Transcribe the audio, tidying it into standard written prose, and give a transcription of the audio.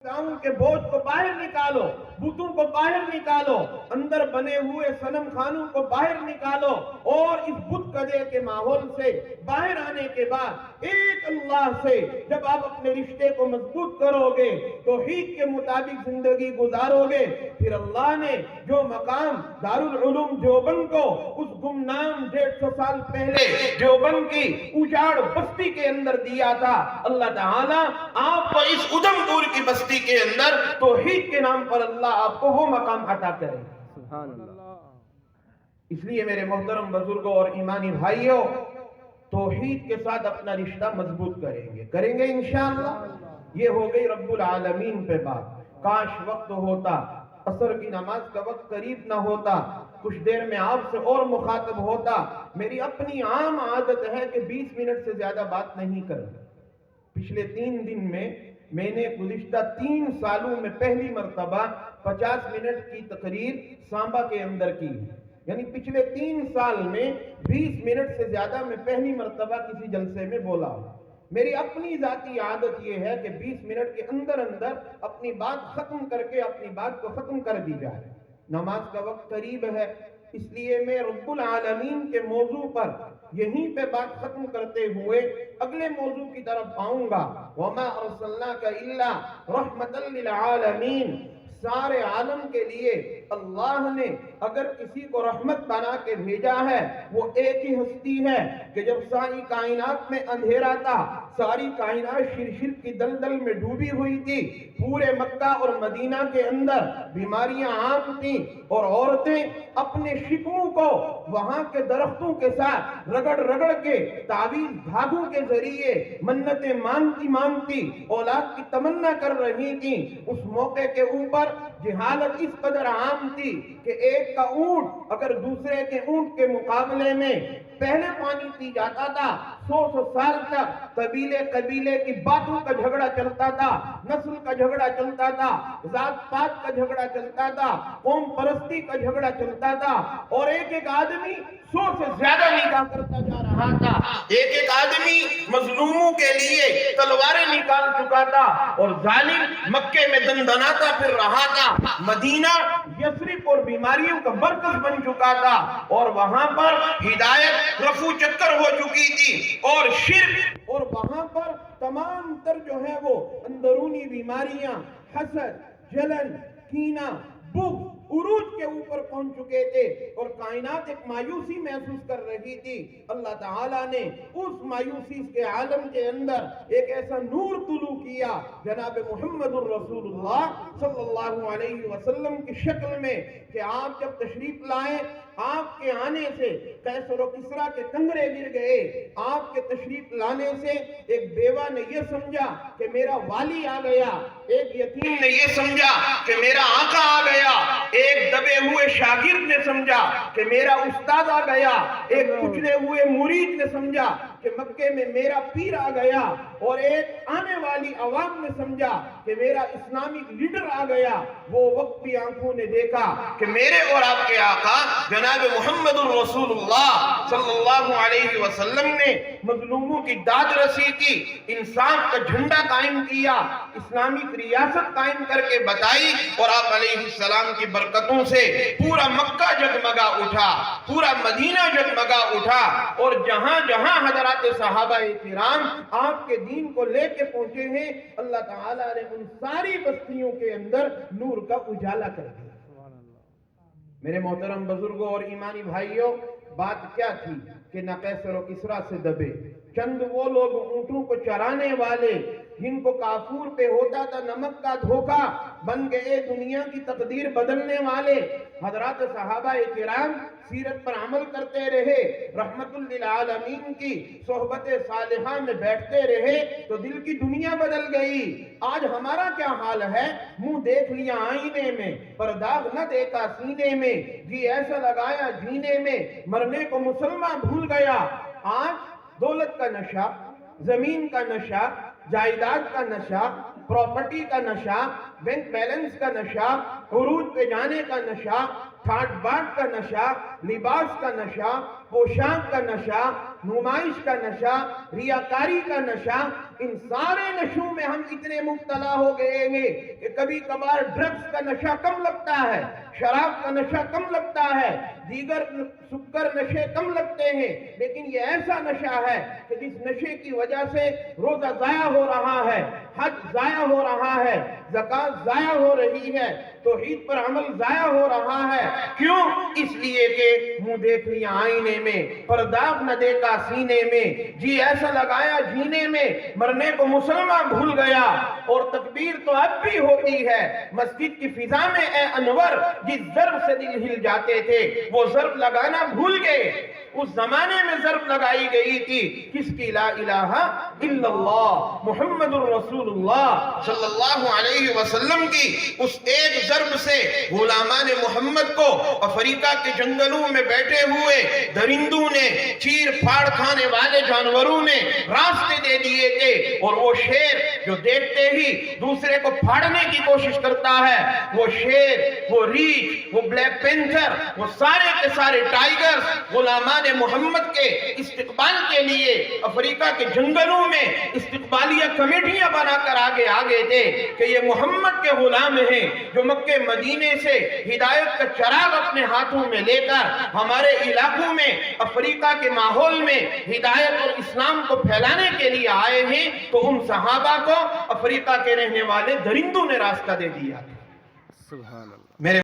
समस्याओं के बोझ को बाहर निकालो, बुतों को बाहर निकालो, अंदर बने हुए सनम खानों को बाहर निकालो, और इस बुत कदे के माहौल से बाहर आने के बाद एक अल्लाह से जब आप अपने रिश्ते को मजबूत करोगे, तौहीद के मुताबिक जिंदगी गुजारोगे, फिर अल्लाह ने जो मकाम दारुल उलूम देवबंद को उस गुमनाम 150 साल पहले देवबंद की उजाड़ बस्ती के अंदर दिया था, अल्लाह ताला आपको इस उधमपुर की बस्ती के अंदर तौहीद के नाम पर अल्लाह आपको वो मकाम अता करे। सुभान अल्लाह। इसलिए मेरे मोहतरम बुजुर्गों और ईमानी भाइयों, तौहीद के साथ अपना रिश्ता मजबूत करेंगे इंशाअल्लाह। ये हो गई रब्बुल आलमीन पे बात। काश वक्त होता, असर की नमाज का वक्त करीब ना होता, कुछ देर में आपसे और मुखातब होता। मेरी अपनी आम आदत है कि 20 मिनट से ज्यादा बात नहीं करनी। पिछले 3 दिन में मैंने गुज़िश्ता 3 सालों में पहली मर्तबा 50 मिनट की तकरीर सांबा के अंदर की, यानी पिछले 3 साल में 20 मिनट से ज्यादा मैं पहली मर्तबा किसी जलसे में बोला। मेरी अपनी जाती आदत यह है कि 20 मिनट के अंदर अंदर अपनी बात खत्म करके अपनी बात को खत्म कर दी जाए। नमाज का वक्त करीब है, इसलिए मैं रब्बुल आलमीन के मौजू पर यहीं पे बात खत्म करते हुए अगले मौजू की तरफ आऊंगा। वमा अर्सलनाका इल्ला रहमतल लिल आलमीन, सारे आलम के लिए अल्लाह ने अगर किसी को रहमत बना के भेजा है वो एक ही हस्ती है कि जब सारी कायनात में अंधेरा था, सारी कायनात शिरशिर की दलदल में डूबी हुई थी, पूरे मक्का और मदीना के अंदर बीमारियां आम थी और औरतें अपने शिकमों को वहां के दरख्तों के साथ रगड़ रगड़ के तावीज धागों के जरिए मन्नतें मांगती औलाद की तमन्ना कर रही थी। उस मौके के ऊपर जहालत इस कदर आम थी कि एक का ऊंट अगर दूसरे के ऊंट के मुकाबले में पहले पानी पी जाता था, 100 साल तक कबीले कबीले की बातों का झगड़ा चलता था, नस्ल का झगड़ा चलता था, जात पात का झगड़ा चलता था, कौम परस्ती का झगड़ा चलता था, और एक एक आदमी 100 से ज्यादा निकाह करता जा रहा था। एक एक आदमी मजलूमों के लिए तलवारें निकाल चुका था और जालिम मक्के में दंदनाता फिर रहा था। मदीना यस्रिब और बीमारियों का मरकज बन चुका था और वहां पर हिदायत रफू चक्कर हो चुकी थी और शिर्क, और वहां पर तमाम तर जो है वो अंदरूनी बीमारियां, हसद, जलन, कीना, बुग़्ज़ उरूज के ऊपर पहुंच चुके थे और कायनात एक मायूसी महसूस कर रही थी। अल्लाह ताला ने उस मायूसी के आलम के अंदर एक ऐसा नूर तुलू किया जनाब मुहम्मदुर रसूलुल्लाह सल्लल्लाहु अलैहि वसल्लम की शक्ल में कि आप जब तशरीफ लाए, आपके आने से कैसर और किसरा के कंगरे गिर गए। आपके तशरीफ लाने से एक बेवा ने यह समझा कि मेरा वाली आ गया, एक यतीम ने यह समझा कि मेरा आका आ गया, एक दबे हुए शागिर्द ने समझा कि मेरा उस्ताद आ गया, एक कुचले हुए मुरीद ने समझा कि मक्के में मेरा पीर आ गया, और एक आने वाली अवाम ने समझा कि मेरा इस्लामिक लीडर आ गया। वो वक्त भी आंखों ने देखा कि मेरे और आपके आका जनाब मुहम्मदुर रसूलुल्लाह सल्लल्लाहु अलैहि वसल्लम ने मजलूमों की दाद रसी की, इंसाफ का झंडा कायम किया, इस्लामिक रियासत कायम करके बताई, और आप अलैहिस्सलाम की बरकतों से पूरा मक्का जगमगा उठा, पूरा मदीना जगमगा उठा, और जहां जहां हजरत सहाबाए किराम आपके दीन को लेके पहुंचे हैं, अल्लाह ताला ने उन सारी बस्तियों के अंदर नूर का उजाला कर दिया। मेरे मोहतरम बुजुर्गों और ईमानी भाइयों, बात क्या थी कि न कैसर और किसरा से दबे चंद वो लोग ऊंटों को चराने वाले जिनको काफूर पे होता था नमक का धोखा, बन गए दुनिया की तकदीर बदलने वाले। हजरत सहाबाए किराम सीरत पर अमल करते रहे, रहमतुल लिल आलमीन की सोहबत सालिहा में बैठते रहे तो दिल की दुनिया बदल गई। आज हमारा क्या हाल है, मुंह देख लिया आईने में पर दाग न देखा सीने में, जी ऐसा लगाया जीने में मरने को मुसलमान भूल गया। आज दौलत का नशा, जमीन का नशा, जायदाद का नशा, प्रॉपर्टी का नशा, बैंक बैलेंस का नशा, उरूज पे जाने का नशा, ठाट बाट का नशा, लिबास का नशा, पोशाक का नशा, नुमाइश का नशा, रियाकारी का नशा, इन सारे नशों में हम इतने मुब्तला हो गए हैं कि कभी कभार ड्रग्स का नशा कम लगता है, शराब का नशा कम लगता है, दीगर सुक्कर नशे कम लगते हैं, लेकिन ये ऐसा नशा है कि जिस नशे की वजह से रोजा जाया हो रहा है, हज जाया हो रहा है, ज़कात जाया हो रही है, तौहीद पर अमल जाया हो रहा है। क्यों? इसलिए कि मुंह देख लिया आईने में, पर्दाग न देखा सीने में, जी ऐसा लगाया जीने में, मरने को मुसलमान भूल गया। और तकबीर तो अब भी होती है मस्जिद की फिजा में, ए अनवर जिस ज़र्ब से दिल हिल जाते थे वो ज़र्ब लगाना भूल गए। उस जमाने में ज़र्ब लगाई गई थी किसकी? ला इलाहा इल्लल्लाह मुहम्मदुर रसूलुल्लाह सल्लल्लाहु अलैहि वसल्लम की उस एक ज़र्ब से गुलामान मोहम्मद को अफ्रीका के जंगलों में बैठे हुए दरिंदों ने, चीर फाड़ खाने वाले जानवरों ने रास्ते दे दिए थे। और वो शेर जो देखते ही दूसरे को फाड़ने की कोशिश करता है, वो शेर, वो रीछ, वो ब्लैक पेंथर, वो सारे के सारे टाइगर्स गुलामान मोहम्मद के इस्तिकबाल के लिए अफ्रीका के जंगलों में इस्तिकबालिया कमेटियां बनाकर आगे थे कि ये मोहम्मद के गुलाम हैं जो मक्के मदीने से हिदायत का चराग अपने हाथों में लेकर हमारे इलाकों में अफ्रीका के माहौल में हिदायत और इस्लाम को फैलाने के लिए आए हैं। तो उन सहाबा को अफ्रीका के रहने वाले दरिंदों ने रास्ता दे दिया। सुभान अल्लाह। मेरे